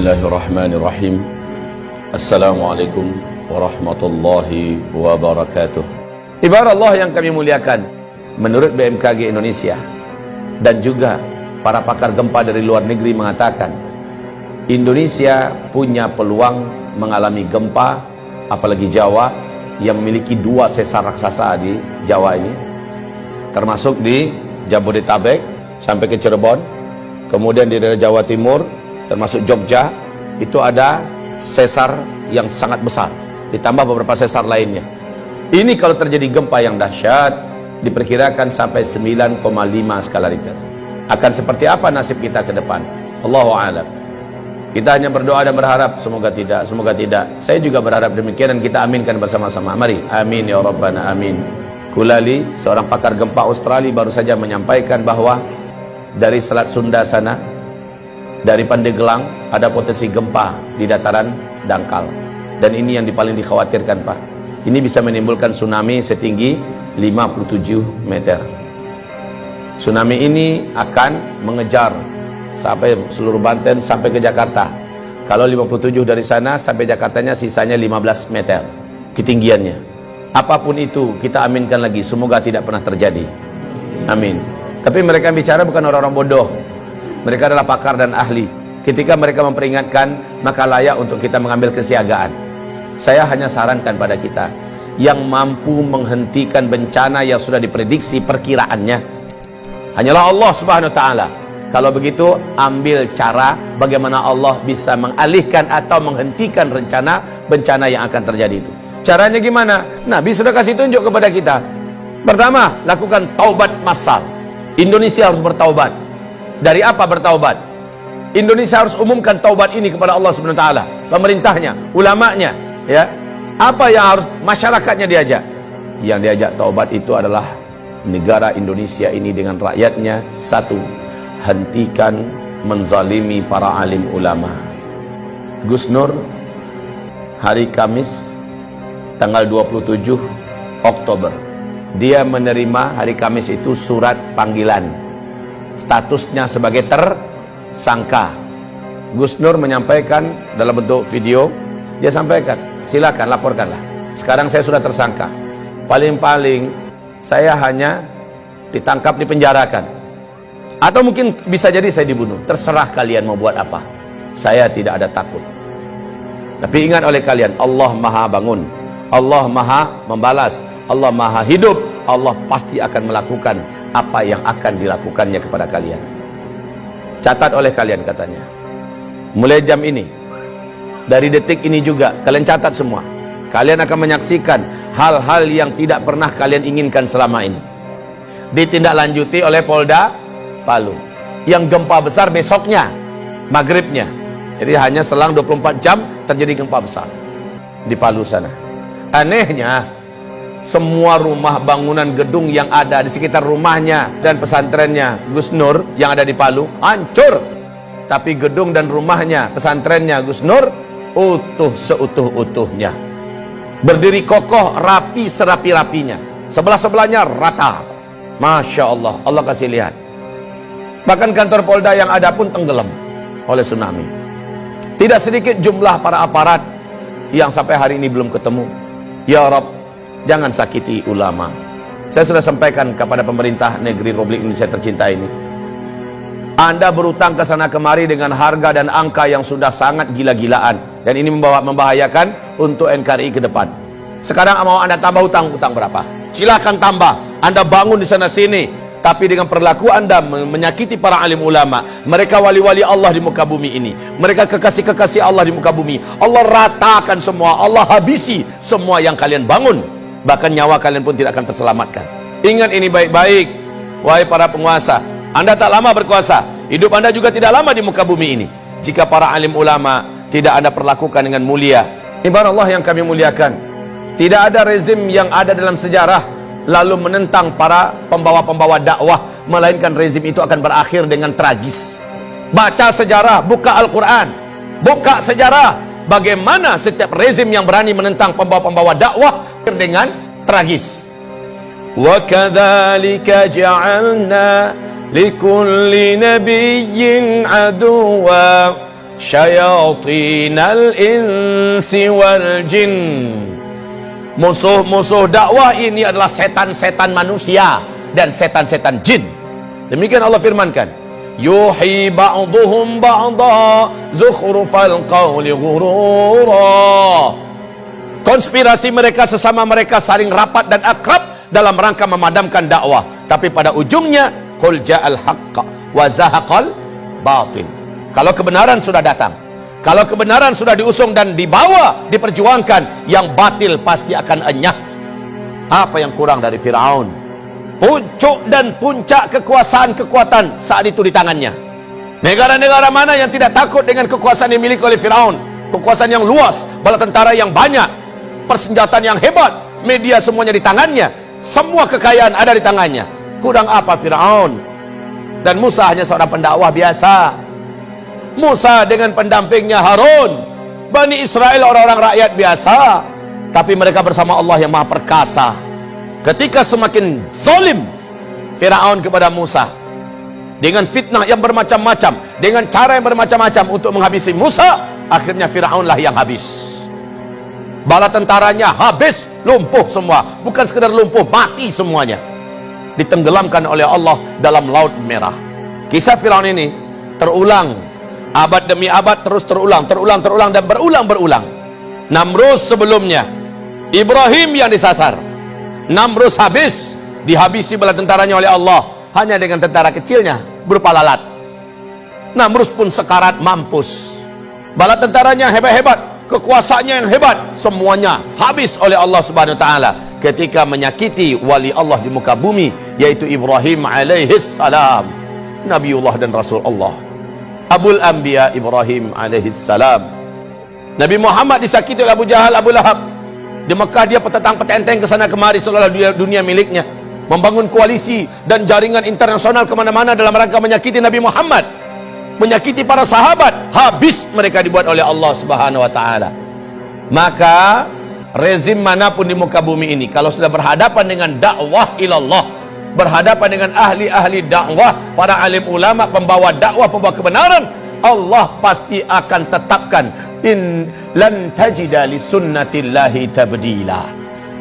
Bismillahirrahmanirrahim. Assalamualaikum warahmatullahi wabarakatuh. Ibarat Allah yang kami muliakan, menurut BMKG Indonesia dan juga para pakar gempa dari luar negeri mengatakan Indonesia punya peluang mengalami gempa, apalagi Jawa yang memiliki 2 sesar raksasa di Jawa ini, termasuk di Jabodetabek sampai ke Cirebon, kemudian di daerah Jawa Timur termasuk Jogja, itu ada sesar yang sangat besar, ditambah beberapa sesar lainnya. Ini kalau terjadi gempa yang dahsyat, diperkirakan sampai 9,5 skala Richter. Akan seperti apa nasib kita ke depan? Allahu a'lam. Kita hanya berdoa dan berharap semoga tidak, semoga tidak. Saya juga berharap demikian dan kita aminkan bersama-sama. Mari, amin ya rabbana amin. Kulali, seorang pakar gempa Australia, baru saja menyampaikan bahwa dari Selat Sunda sana, dari Pandeglang, ada potensi gempa di dataran dangkal. Dan ini yang paling dikhawatirkan, Pak. Ini bisa menimbulkan tsunami setinggi 57 meter. Tsunami ini akan mengejar sampai seluruh Banten sampai ke Jakarta. Kalau 57 dari sana sampai Jakartanya sisanya 15 meter ketinggiannya. Apapun itu kita aminkan lagi, semoga tidak pernah terjadi. Amin. Tapi mereka bicara bukan orang-orang bodoh. Mereka adalah pakar dan ahli. Ketika mereka memperingatkan, maka layak untuk kita mengambil kesiagaan. Saya hanya sarankan pada kita yang mampu menghentikan bencana yang sudah diprediksi perkiraannya hanyalah Allah Subhanahu wa taala. Kalau begitu, ambil cara bagaimana Allah bisa mengalihkan atau menghentikan rencana bencana yang akan terjadi itu. Caranya gimana? Nabi sudah kasih tunjuk kepada kita. Pertama, lakukan taubat massal. Indonesia harus bertaubat. Dari apa bertaubat? Indonesia harus umumkan taubat ini kepada Allah Subhanahu wa taala, pemerintahnya, ulamanya, ya. Apa yang harus masyarakatnya diajak? Yang diajak taubat itu adalah negara Indonesia ini dengan rakyatnya. Satu, hentikan menzalimi para alim ulama. Gus Nur hari Kamis tanggal 27 Oktober dia menerima hari Kamis itu surat panggilan, statusnya sebagai tersangka. Gus Nur menyampaikan dalam bentuk video, dia sampaikan, silakan laporkanlah, sekarang saya sudah tersangka, paling-paling saya hanya ditangkap, dipenjarakan, atau mungkin bisa jadi saya dibunuh, terserah kalian mau buat apa, saya tidak ada takut. Tapi ingat oleh kalian, Allah maha bangun, Allah maha membalas, Allah maha hidup, Allah pasti akan melakukan apa yang akan dilakukannya kepada kalian. Catat oleh kalian katanya. Mulai jam ini, dari detik ini juga, kalian catat semua. Kalian akan menyaksikan hal-hal yang tidak pernah kalian inginkan selama ini. Ditindaklanjuti oleh Polda Palu. Yang gempa besar besoknya, maghribnya. Jadi hanya selang 24 jam terjadi gempa besar di Palu sana. Anehnya, semua rumah bangunan gedung yang ada di sekitar rumahnya dan pesantrennya Gus Nur yang ada di Palu hancur, tapi gedung dan rumahnya, pesantrennya Gus Nur utuh seutuh-utuhnya, berdiri kokoh, rapi serapi-rapinya, sebelah-sebelahnya rata. Masya Allah, Allah kasih lihat. Bahkan kantor Polda yang ada pun tenggelam oleh tsunami. Tidak sedikit jumlah para aparat yang sampai hari ini belum ketemu. Ya Rabb, jangan sakiti ulama. Saya sudah sampaikan kepada pemerintah negeri Republik Indonesia tercinta ini. Anda berutang ke sana kemari dengan harga dan angka yang sudah sangat gila-gilaan, dan ini membahayakan untuk NKRI ke depan. Sekarang mau Anda tambah utang berapa? Silahkan tambah. Anda bangun di sana sini, tapi dengan perilaku Anda menyakiti para alim ulama. Mereka wali-wali Allah di muka bumi ini. Mereka kekasih-kekasih Allah di muka bumi. Allah ratakan semua, Allah habisi semua yang kalian bangun. Bahkan nyawa kalian pun tidak akan terselamatkan. Ingat ini baik-baik, wahai para penguasa. Anda tak lama berkuasa, hidup Anda juga tidak lama di muka bumi ini. Jika para alim ulama tidak Anda perlakukan dengan mulia. Ibarat Allah yang kami muliakan, tidak ada rezim yang ada dalam sejarah lalu menentang para pembawa-pembawa dakwah, melainkan rezim itu akan berakhir dengan tragis. Baca sejarah, buka Al-Quran, buka sejarah, bagaimana setiap rezim yang berani menentang pembawa-pembawa dakwah dengan tragis. Wa kadzalika ja'alna likulli nabiyyin aduwwa syayatinal insi wal jin. Musuh-musuh dakwah ini adalah setan-setan manusia dan setan-setan jin. Demikian Allah firmankan, yuhi ba'duhum ba'da zukhrufal qawli ghurura. Konspirasi mereka sesama mereka saling rapat dan akrab dalam rangka memadamkan dakwah, tapi pada ujungnya qul ja'al haqq wa zahaqal batil. Kalau kebenaran sudah datang, kalau kebenaran sudah diusung dan dibawa, diperjuangkan, yang batil pasti akan enyah. Apa yang kurang dari Firaun? Puncuk dan puncak kekuasaan-kekuatan saat itu di tangannya. Negara-negara mana yang tidak takut dengan kekuasaan yang dimiliki oleh Firaun? Kekuasaan yang luas, bala tentara yang banyak, persenjataan yang hebat, media semuanya di tangannya, semua kekayaan ada di tangannya. Kurang apa Firaun? Dan Musa hanya seorang pendakwah biasa. Musa dengan pendampingnya Harun, Bani Israel orang-orang rakyat biasa, tapi mereka bersama Allah yang maha perkasa. Ketika semakin zalim Firaun kepada Musa dengan fitnah yang bermacam-macam, dengan cara yang bermacam-macam untuk menghabisi Musa, akhirnya Firaunlah yang habis. Bala tentaranya habis, lumpuh semua. Bukan sekedar lumpuh, mati semuanya, ditenggelamkan oleh Allah dalam Laut Merah. Kisah Firaun ini terulang abad demi abad, terus terulang dan berulang. Namrus sebelumnya, Ibrahim yang disasar. Namrus habis, dihabisi bala tentaranya oleh Allah hanya dengan tentara kecilnya berupa lalat. Namrus pun sekarat mampus. Bala tentaranya hebat-hebat, kekuasaannya yang hebat, semuanya habis oleh Allah Subhanahu wa taala ketika menyakiti wali Allah di muka bumi, yaitu Ibrahim alaihi salam, Nabiullah dan Rasul Allah, Abul Anbiya Ibrahim alaihissalam. Nabi Muhammad disakiti oleh Abu Jahal, Abu Lahab. Di Mekah dia petentang-petenteng ke sana kemari seolah dunia miliknya, membangun koalisi dan jaringan internasional kemana-mana dalam rangka menyakiti Nabi Muhammad, menyakiti para sahabat. Habis mereka dibuat oleh Allah Subhanahu wa taala. Maka rezim manapun di muka bumi ini, kalau sudah berhadapan dengan dakwah ilallah, berhadapan dengan ahli-ahli dakwah, para alim ulama, pembawa dakwah, pembawa kebenaran, Allah pasti akan tetapkan in lan tajida li sunnatillahi tabdila.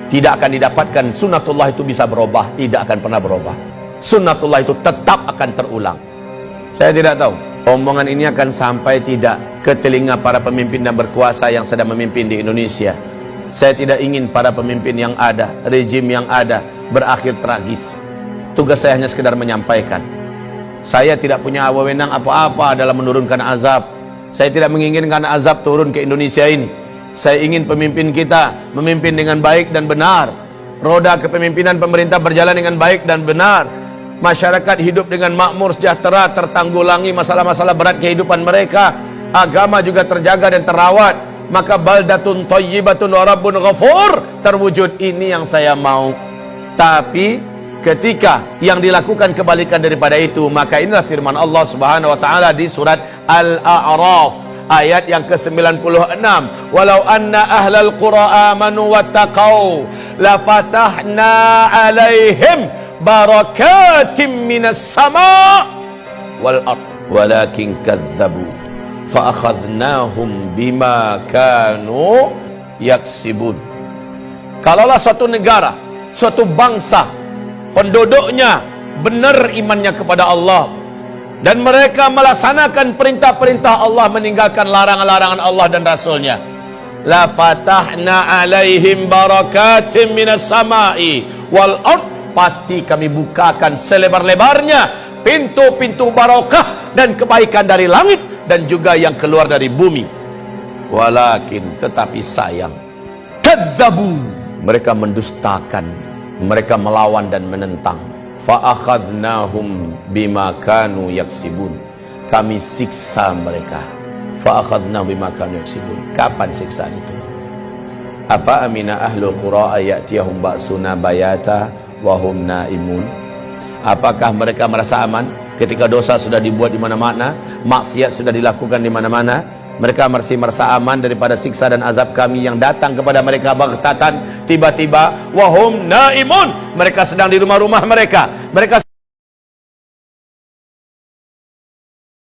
Tidak akan didapatkan sunnatullah itu bisa berubah, tidak akan pernah berubah. Sunnatullah itu tetap akan terulang. Saya tidak tahu omongan ini akan sampai tidak ke telinga para pemimpin dan berkuasa yang sedang memimpin di Indonesia. Saya tidak ingin para pemimpin yang ada, rejim yang ada berakhir tragis. Tugas saya hanya sekedar menyampaikan. Saya tidak punya wewenang apa-apa dalam menurunkan azab. Saya tidak menginginkan azab turun ke Indonesia ini. Saya ingin pemimpin kita memimpin dengan baik dan benar. Roda kepemimpinan pemerintah berjalan dengan baik dan benar. Masyarakat hidup dengan makmur, sejahtera, tertanggulangi masalah-masalah berat kehidupan mereka. Agama juga terjaga dan terawat. Maka baldatun thayyibatun wa rabbun ghafur terwujud. Ini yang saya mau. Tapi ketika yang dilakukan kebalikan daripada itu, maka inilah firman Allah Subhanahu wa taala di surat Al-A'raf ayat yang ke-96, walau anna ahlal qura amanu wattaqau la fatahna alaihim barakatim minas sama wal ard walakin kadzabu fa akhadnahum bima kanu yaksibun. Kalaulah suatu negara, suatu bangsa, penduduknya benar imannya kepada Allah dan mereka melaksanakan perintah-perintah Allah, meninggalkan larangan-larangan Allah dan Rasulnya, la fatahna alaihim barakatim minas samai wal ard, pasti kami bukakan selebar-lebarnya pintu-pintu barakah dan kebaikan dari langit dan juga yang keluar dari bumi. Walakin, tetapi sayang, kadzabu, mereka mendustakan, mereka melawan dan menentang. Fa akhadnahum bima kanu yaksibun, kami siksa mereka. Fa akhadnahum bima kanu yaksibun. Kapan siksaan itu? Afa amina ahlul qura ayatiyahum ba'suna bayata wa hum naimun. Apakah mereka merasa aman ketika dosa sudah dibuat di mana-mana, maksiat sudah dilakukan di mana-mana? Mereka masih merasa aman daripada siksa dan azab kami yang datang kepada mereka baghtatan, tiba-tiba. Wahum naimun, mereka sedang di rumah-rumah mereka